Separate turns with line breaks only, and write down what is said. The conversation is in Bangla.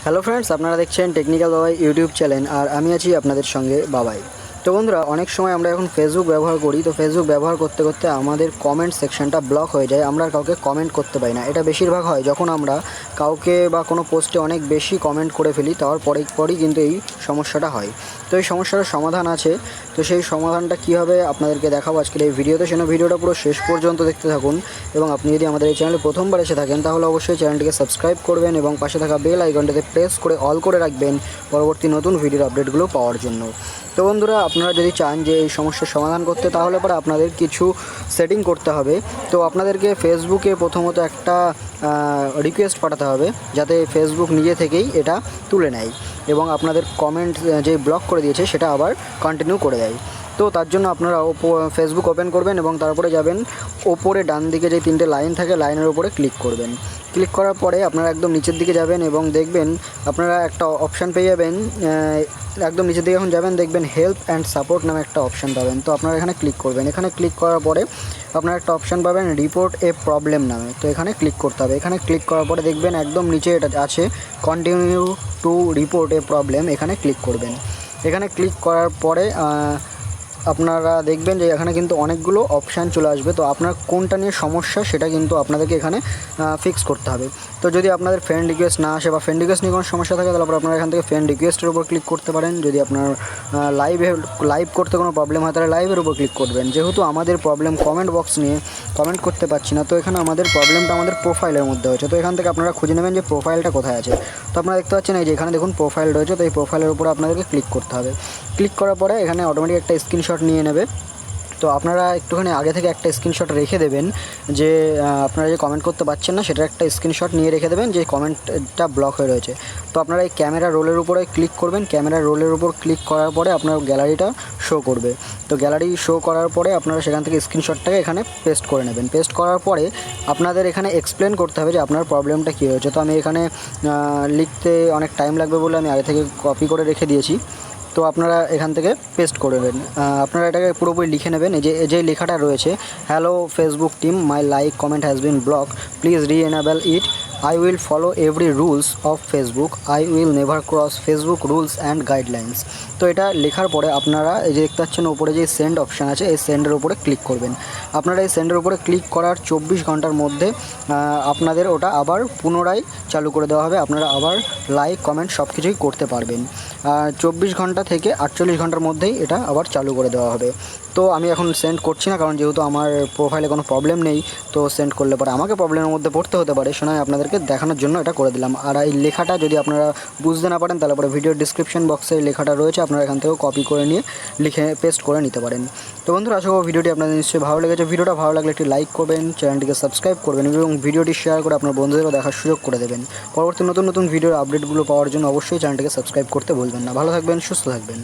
হ্যালো ফ্রেন্ডস, আপনারা দেখছেন টেকনিক্যাল বাবাই ইউটিউব চ্যানেল আর আমি আছি আপনাদের সঙ্গে বাবাই। তো বন্ধুরা, অনেক সময় আমরা এখন ফেসবুক ব্যবহার করি, তো ফেসবুক ব্যবহার করতে করতে আমাদের কমেন্ট সেকশনটা ব্লক হয়ে যায়, আমরা আর কাউকে কমেন্ট করতে পারি না। এটা বেশিরভাগ হয় যখন আমরা কাউকে বা কোনো পোস্টে অনেক বেশি কমেন্ট করে ফেলি, তার পরেই কিন্তু এই সমস্যাটা হয়। তো এই সমস্যাটার সমাধান আছে, তো সেই সমাধানটা কী হবে আপনাদেরকে দেখাবো আজকের এই ভিডিওতে। সেজন্য ভিডিওটা পুরো শেষ পর্যন্ত দেখতে থাকুন এবং আপনি যদি আমাদের এই চ্যানেলে প্রথমবার এসে থাকেন তাহলে অবশ্যই চ্যানেলটিকে সাবস্ক্রাইব করবেন এবং পাশে থাকা বেল আইকনটাতে প্রেস করে অল করে রাখবেন পরবর্তী নতুন ভিডিওর আপডেটগুলো পাওয়ার জন্য। তো বন্ধুরা, আপনারা যদি চান যে এই সমস্যার সমাধান করতে, তাহলে পরে আপনাদের কিছু সেটিং করতে হবে। তো আপনাদেরকে ফেসবুকে প্রথমত একটা রিকোয়েস্ট পাঠাতে হবে, যাতে ফেসবুক নিজে থেকেই এটা তুলে নেয় এবং আপনাদের কমেন্ট যে ব্লক করে দিয়েছে সেটা আবার কন্টিনিউ করে দেয়। তো তার জন্য আপনারা ফেসবুক ওপেন করবেন এবং তারপরে যাবেন ওপরে ডান দিকে যে 3টে লাইন থাকে, লাইনের ওপরে ক্লিক করবেন। ক্লিক করার পরে আপনারা একদম নিচের দিকে যাবেন এবং দেখবেন আপনারা একটা অপশান পেয়ে যাবেন। একদম নিচের দিকে যখন যাবেন দেখবেন হেল্প অ্যান্ড সাপোর্ট নামে একটা অপশান পাবেন। তো আপনারা এখানে ক্লিক করবেন। এখানে ক্লিক করার পরে আপনারা একটা অপশান পাবেন রিপোর্ট এ প্রবলেম নামে। তো এখানে ক্লিক করতে হবে। এখানে ক্লিক করার পরে দেখবেন একদম নিচে এটা আছে continue to report A problem, এখানে ক্লিক করবেন। এখানে ক্লিক করার পরে আপনারা দেখবেন যে এখানে কিন্তু অনেকগুলো অপশান চলে আসবে। তো আপনার কোনটা নিয়ে সমস্যা সেটা কিন্তু আপনাদেরকে এখানে ফিক্স করতে হবে। তো যদি আপনাদের ফ্রেন্ড রিকোয়েস্ট না আসে বা ফ্রেন্ড রিকোয়েস্ট নিয়ে কোনো সমস্যা থাকে, তাহলে আপনারা এখান থেকে ফ্রেন্ড রিকোয়েস্টের উপর ক্লিক করতে পারেন। যদি আপনার লাইভ করতে কোনো প্রবলেম হয় তাহলে লাইভের উপর ক্লিক করবেন। যেহেতু আমাদের প্রবলেম কমেন্ট বক্স নিয়ে কমেন্ট করতে পারছি না, তো এখানে আমাদের প্রবলেমটা আমাদের প্রোফাইলের মধ্যে হয়েছে। তো এখান থেকে আপনারা খুঁজে নেবেন যে প্রোফাইলটা কোথায় আছে। তো আপনারা দেখতে পাচ্ছেন এই যে এখানে দেখুন প্রোফাইল রয়েছে। তো এই প্রোফাইলের উপর আপনাদেরকে ক্লিক করতে হবে। ক্লিক করার পরে এখানে অটোমেটিক একটা স্ক্রিনশট নিয়ে নেবে। তো আপনারা একটুখানি আগে থেকে একটা স্ক্রিনশট রেখে দেবেন, যে আপনারা যে কমেন্ট করতে পারছেন না সেটার একটা স্ক্রিনশট নিয়ে রেখে দেবেন যে কমেন্টটা ব্লক হয়ে রয়েছে। তো আপনারা এই ক্যামেরা রোলের উপরে ক্লিক করবেন। ক্যামেরা রোলের উপর ক্লিক করার পরে আপনার গ্যালারিটা শো করবে। তো গ্যালারি শো করার পরে আপনারা সেখান থেকে স্ক্রিনশটটাকে এখানে পেস্ট করে নেবেন। পেস্ট করার পরে আপনাদের এখানে এক্সপ্লেন করতে হবে যে আপনার প্রবলেমটা কী হয়েছে। তো আমি এখানে লিখতে অনেক টাইম লাগবে বলে আমি আগে থেকে কপি করে রেখে দিয়েছি। তো আপনারা এখান থেকে পেস্ট করে নেবেন। আপনারা এটাকে পুরোপুরি লিখে নেবেন। যে লেখাটা রয়েছে, hello Facebook team, my like comment has been block, please re-enable it, I will follow every rules of Facebook, I will never cross Facebook rules and guidelines। তো এটা লেখার পরে আপনারা এই যে দেখতে পাচ্ছেন উপরে যে সেন্ড অপশান আছে, এই সেন্ডের উপরে ক্লিক করবেন। আপনারা এই সেন্ডের উপরে ক্লিক করার 24 ঘন্টার মধ্যে আপনাদের ওটা আবার পুনরায় চালু করে দেওয়া হবে। আপনারা আবার লাইক কমেন্ট সব কিছুই করতে পারবেন। 24 ঘন্টা থেকে 48 ঘন্টার মধ্যেই এটা আবার চালু করে দেওয়া হবে। তো আমি এখন সেন্ড করছি না, কারণ যেহেতু আমার প্রোফাইলে কোনো প্রবলেম নেই। তো সেন্ড করলে পরে আমাকে প্রবলেমের মধ্যে পড়তে হতে পারে, শোনায় আপনাদেরকে দেখানোর জন্য এটা করে দিলাম। আর এই লেখাটা যদি আপনারা বুঝতে না পারেন তাহলে পরে ভিডিওর ডিসক্রিপশন বক্সে এই লেখাটা রয়েছে, আপনারা এখান থেকেও কপি করে নিয়ে লিখে পেস্ট করে নিতে পারেন। তো বন্ধুরা, আশা করি ভিডিওটি আপনাদের নিশ্চয়ই ভালো লেগেছে। ভিডিওটা ভালো লাগলে একটি লাইক করবেন, চ্যানেলটিকে সাবস্ক্রাইব করবেন এবং ভিডিওটি শেয়ার করে আপনার বন্ধুদেরও দেখার সুযোগ করে দেবেন। পরবর্তী নতুন নতুন ভিডিওর আপডেটগুলো পাওয়ার জন্য অবশ্যই চ্যানেলটিকে সাবস্ক্রাইব করতে ভুলবেন না। ভালো থাকবেন, সুস্থ থাকবেন।